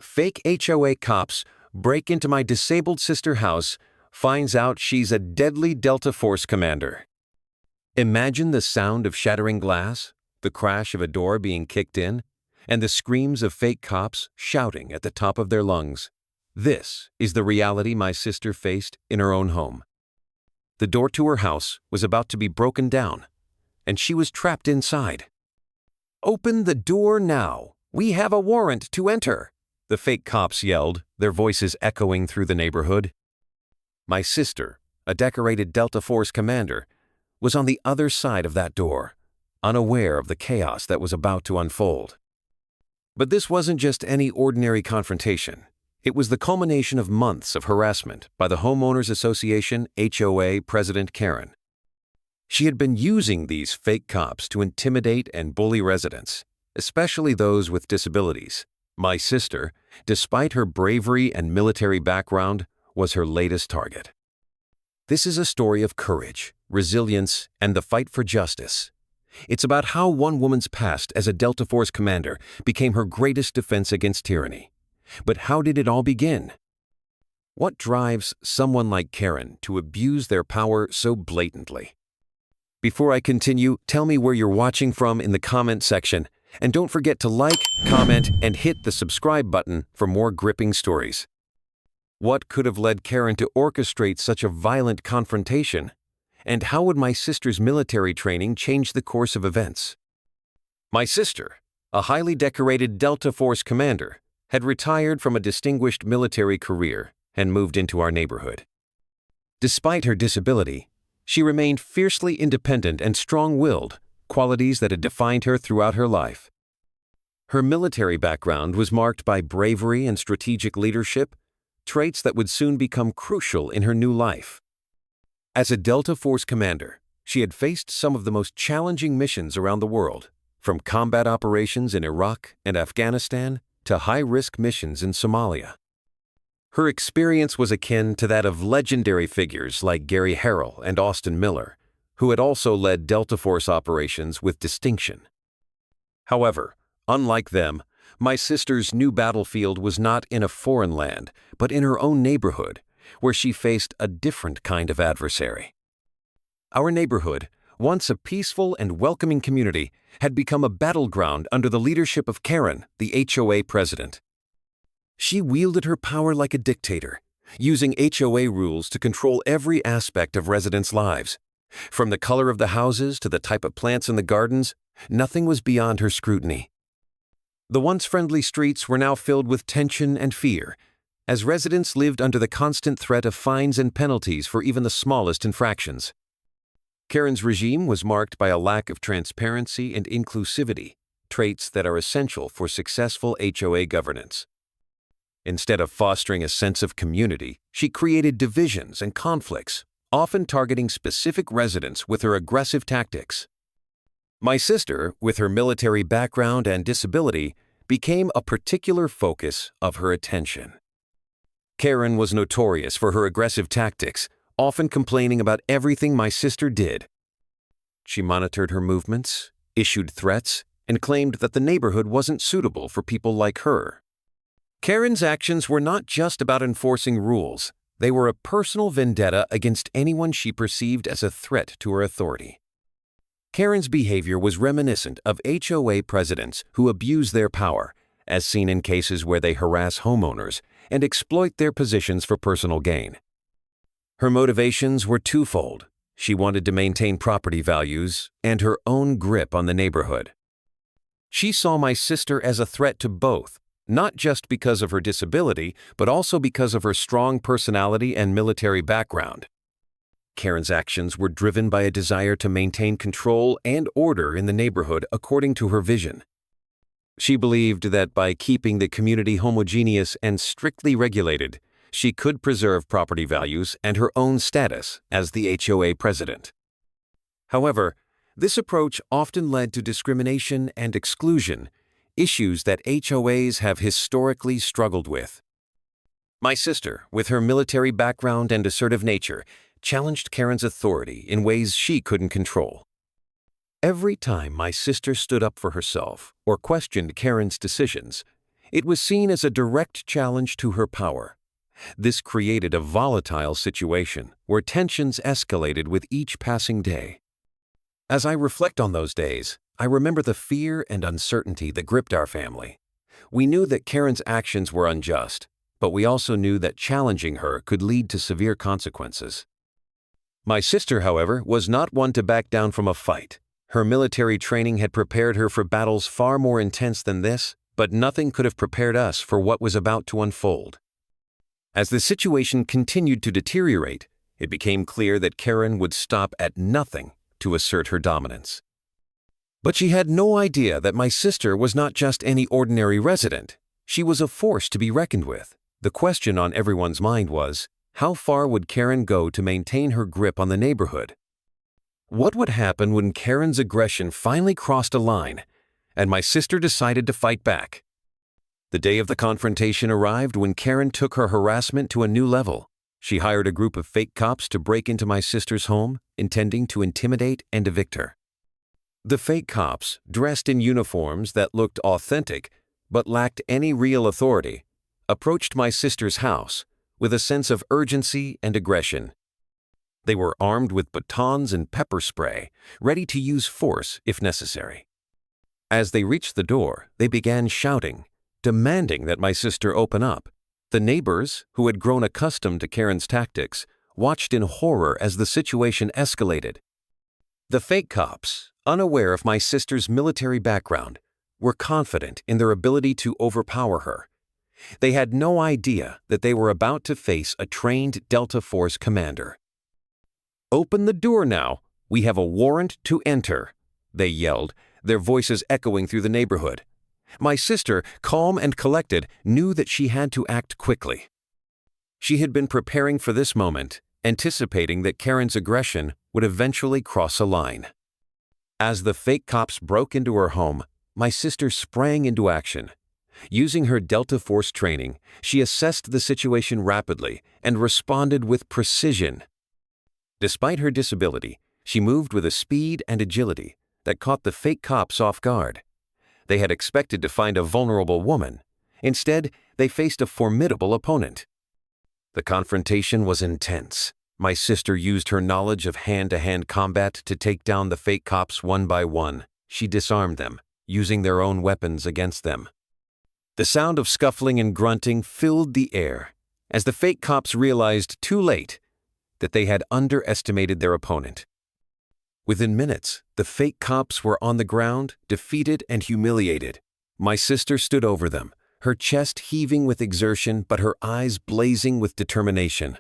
fake HOA cops break into my disabled sister house, finds out she's a deadly Delta Force commander. Imagine the sound of shattering glass, the crash of a door being kicked in, and the screams of fake cops shouting at the top of their lungs. This is the reality my sister faced in her own home. The door to her house was about to be broken down, and she was trapped inside. "Open the door now! We have a warrant to enter!" the fake cops yelled, their voices echoing through the neighborhood. My sister, a decorated Delta Force commander, was on the other side of that door, unaware of the chaos that was about to unfold. But this wasn't just any ordinary confrontation. It was the culmination of months of harassment by the Homeowners Association HOA President Karen. She had been using these fake cops to intimidate and bully residents, especially those with disabilities. My sister, despite her bravery and military background, was her latest target. This is a story of courage, resilience, and the fight for justice. It's about how one woman's past as a Delta Force commander became her greatest defense against tyranny. But how did it all begin? What drives someone like Karen to abuse their power so blatantly? Before I continue, tell me where you're watching from in the comment section, and don't forget to like, comment, and hit the subscribe button for more gripping stories. What could have led Karen to orchestrate such a violent confrontation? And how would my sister's military training change the course of events? My sister, a highly decorated Delta Force commander, had retired from a distinguished military career and moved into our neighborhood. Despite her disability, she remained fiercely independent and strong-willed, qualities that had defined her throughout her life. Her military background was marked by bravery and strategic leadership, traits that would soon become crucial in her new life. As a Delta Force commander, she had faced some of the most challenging missions around the world, from combat operations in Iraq and Afghanistan to high-risk missions in Somalia. Her experience was akin to that of legendary figures like Gary Harrell and Austin Miller, who had also led Delta Force operations with distinction. However, unlike them, my sister's new battlefield was not in a foreign land, but in her own neighborhood, where she faced a different kind of adversary. Our neighborhood, once a peaceful and welcoming community, had become a battleground under the leadership of Karen, the HOA president. She wielded her power like a dictator, using HOA rules to control every aspect of residents' lives. From the color of the houses to the type of plants in the gardens, nothing was beyond her scrutiny. The once friendly streets were now filled with tension and fear, as residents lived under the constant threat of fines and penalties for even the smallest infractions. Karen's regime was marked by a lack of transparency and inclusivity, traits that are essential for successful HOA governance. Instead of fostering a sense of community, she created divisions and conflicts, often targeting specific residents with her aggressive tactics. My sister, with her military background and disability, became a particular focus of her attention. Karen was notorious for her aggressive tactics, often complaining about everything my sister did. She monitored her movements, issued threats, and claimed that the neighborhood wasn't suitable for people like her. Karen's actions were not just about enforcing rules. They were a personal vendetta against anyone she perceived as a threat to her authority. Karen's behavior was reminiscent of HOA presidents who abuse their power, as seen in cases where they harass homeowners and exploit their positions for personal gain. Her motivations were twofold. She wanted to maintain property values and her own grip on the neighborhood. She saw my sister as a threat to both, not just because of her disability, but also because of her strong personality and military background. Karen's actions were driven by a desire to maintain control and order in the neighborhood according to her vision. She believed that by keeping the community homogeneous and strictly regulated, she could preserve property values and her own status as the HOA president. However, this approach often led to discrimination and exclusion, issues that HOAs have historically struggled with. My sister, with her military background and assertive nature, challenged Karen's authority in ways she couldn't control. Every time my sister stood up for herself or questioned Karen's decisions, It was seen as a direct challenge to her power. This created a volatile situation where tensions escalated with each passing day. As I reflect on those days, I remember the fear and uncertainty that gripped our family. We knew that Karen's actions were unjust, but we also knew that challenging her could lead to severe consequences. My sister, however, was not one to back down from a fight. Her military training had prepared her for battles far more intense than this, but nothing could have prepared us for what was about to unfold. As the situation continued to deteriorate, it became clear that Karen would stop at nothing to assert her dominance. But she had no idea that my sister was not just any ordinary resident. She was a force to be reckoned with. The question on everyone's mind was, how far would Karen go to maintain her grip on the neighborhood? What would happen when Karen's aggression finally crossed a line, and my sister decided to fight back? The day of the confrontation arrived when Karen took her harassment to a new level. She hired a group of fake cops to break into my sister's home, intending to intimidate and evict her. The fake cops, dressed in uniforms that looked authentic but lacked any real authority, approached my sister's house with a sense of urgency and aggression. They were armed with batons and pepper spray, ready to use force if necessary. As they reached the door, they began shouting, demanding that my sister open up. The neighbors, who had grown accustomed to Karen's tactics, watched in horror as the situation escalated. The fake cops, unaware of my sister's military background, were confident in their ability to overpower her. They had no idea that they were about to face a trained Delta Force commander. "Open the door now. We have a warrant to enter," they yelled, their voices echoing through the neighborhood. My sister, calm and collected, knew that she had to act quickly. She had been preparing for this moment, anticipating that Karen's aggression would eventually cross a line. As the fake cops broke into her home, my sister sprang into action. Using her Delta Force training, she assessed the situation rapidly and responded with precision. Despite her disability, she moved with a speed and agility that caught the fake cops off guard. They had expected to find a vulnerable woman. Instead, they faced a formidable opponent. The confrontation was intense. My sister used her knowledge of hand-to-hand combat to take down the fake cops one by one. She disarmed them, using their own weapons against them. The sound of scuffling and grunting filled the air as the fake cops realized too late that they had underestimated their opponent. Within minutes, the fake cops were on the ground, defeated and humiliated. My sister stood over them, her chest heaving with exertion but her eyes blazing with determination.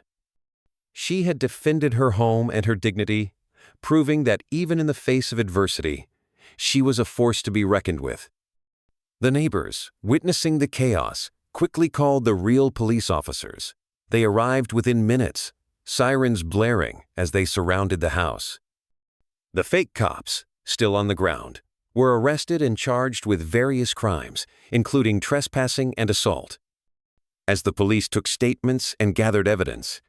She had defended her home and her dignity, proving that even in the face of adversity, she was a force to be reckoned with. The neighbors, witnessing the chaos, quickly called the real police officers. They arrived within minutes, sirens blaring as they surrounded the house. The fake cops, still on the ground, were arrested and charged with various crimes, including trespassing and assault. As the police took statements and gathered evidence,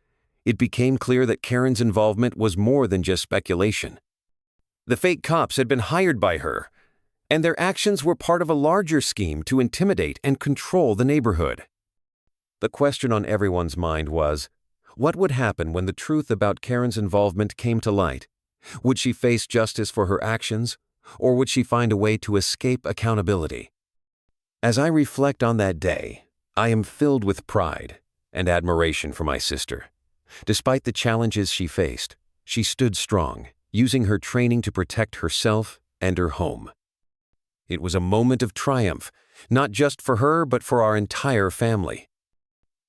it became clear that Karen's involvement was more than just speculation. The fake cops had been hired by her, and their actions were part of a larger scheme to intimidate and control the neighborhood. The question on everyone's mind was, what would happen when the truth about Karen's involvement came to light? Would she face justice for her actions, or would she find a way to escape accountability? As I reflect on that day, I am filled with pride and admiration for my sister. Despite the challenges she faced, she stood strong, using her training to protect herself and her home. It was a moment of triumph, not just for her but for our entire family.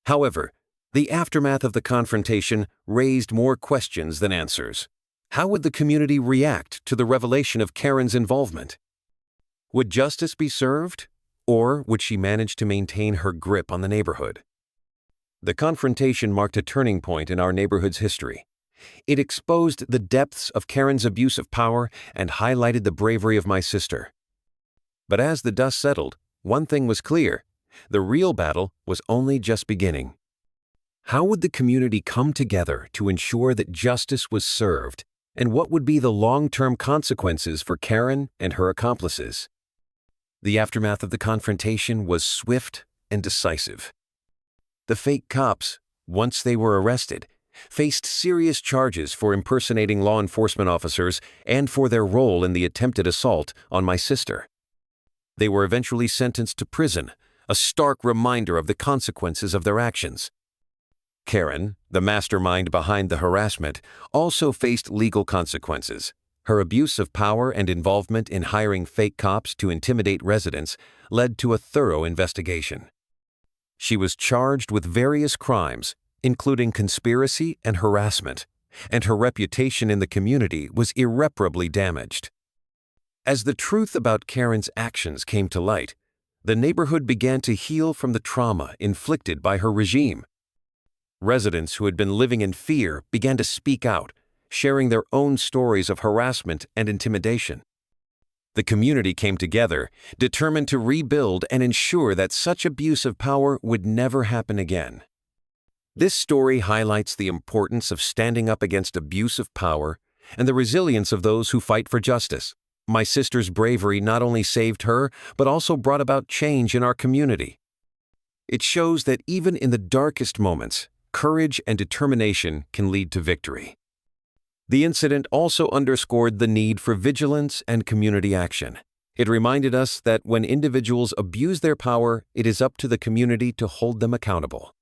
However, the aftermath of the confrontation raised more questions than answers. How would the community react to the revelation of Karen's involvement? Would justice be served, or would she manage to maintain her grip on the neighborhood? The confrontation marked a turning point in our neighborhood's history. It exposed the depths of Karen's abuse of power and highlighted the bravery of my sister. But as the dust settled, one thing was clear: the real battle was only just beginning. How would the community come together to ensure that justice was served, and what would be the long-term consequences for Karen and her accomplices? The aftermath of the confrontation was swift and decisive. The fake cops, once they were arrested, faced serious charges for impersonating law enforcement officers and for their role in the attempted assault on my sister. They were eventually sentenced to prison, a stark reminder of the consequences of their actions. Karen, the mastermind behind the harassment, also faced legal consequences. Her abuse of power and involvement in hiring fake cops to intimidate residents led to a thorough investigation. She was charged with various crimes, including conspiracy and harassment, and her reputation in the community was irreparably damaged. As the truth about Karen's actions came to light, the neighborhood began to heal from the trauma inflicted by her regime. Residents who had been living in fear began to speak out, sharing their own stories of harassment and intimidation. The community came together, determined to rebuild and ensure that such abuse of power would never happen again. This story highlights the importance of standing up against abuse of power and the resilience of those who fight for justice. My sister's bravery not only saved her, but also brought about change in our community. It shows that even in the darkest moments, courage and determination can lead to victory. The incident also underscored the need for vigilance and community action. It reminded us that when individuals abuse their power, it is up to the community to hold them accountable.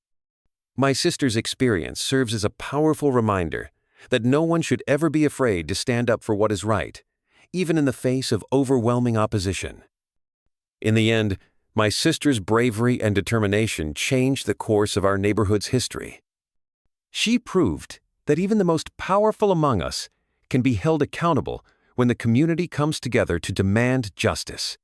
My sister's experience serves as a powerful reminder that no one should ever be afraid to stand up for what is right, even in the face of overwhelming opposition. In the end, my sister's bravery and determination changed the course of our neighborhood's history. She proved that even the most powerful among us can be held accountable when the community comes together to demand justice.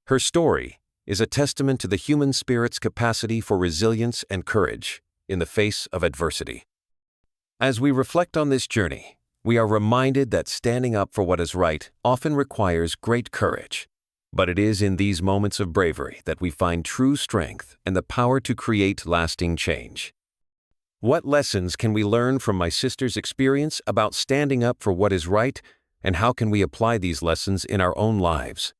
Her story is a testament to the human spirit's capacity for resilience and courage in the face of adversity. As we reflect on this journey, we are reminded that standing up for what is right often requires great courage. But it is in these moments of bravery that we find true strength and the power to create lasting change. What lessons can we learn from my sister's experience about standing up for what is right, and how can we apply these lessons in our own lives?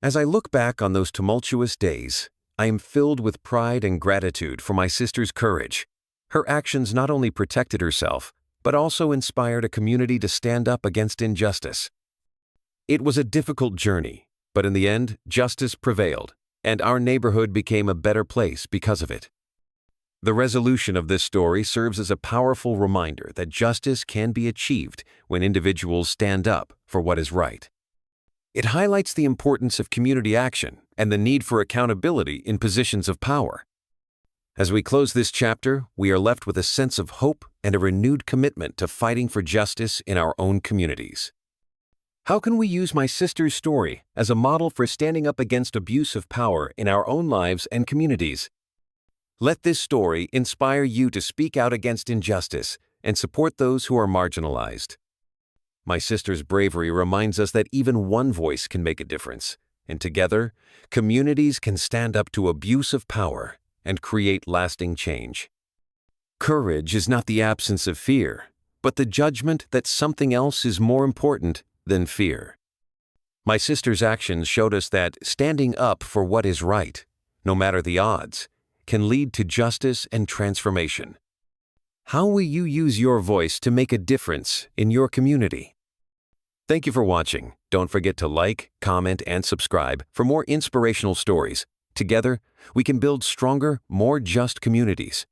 As I look back on those tumultuous days, I am filled with pride and gratitude for my sister's courage. Her actions not only protected herself, but also inspired a community to stand up against injustice. It was a difficult journey, but in the end, justice prevailed, and our neighborhood became a better place because of it. The resolution of this story serves as a powerful reminder that justice can be achieved when individuals stand up for what is right. It highlights the importance of community action and the need for accountability in positions of power. As we close this chapter, we are left with a sense of hope and a renewed commitment to fighting for justice in our own communities. How can we use my sister's story as a model for standing up against abuse of power in our own lives and communities? Let this story inspire you to speak out against injustice and support those who are marginalized. My sister's bravery reminds us that even one voice can make a difference, and together, communities can stand up to abuse of power and create lasting change. Courage is not the absence of fear, but the judgment that something else is more important than fear. My sister's actions showed us that standing up for what is right, no matter the odds, can lead to justice and transformation. How will you use your voice to make a difference in your community? Thank you for watching. Don't forget to like, comment, and subscribe for more inspirational stories. Together, we can build stronger, more just communities.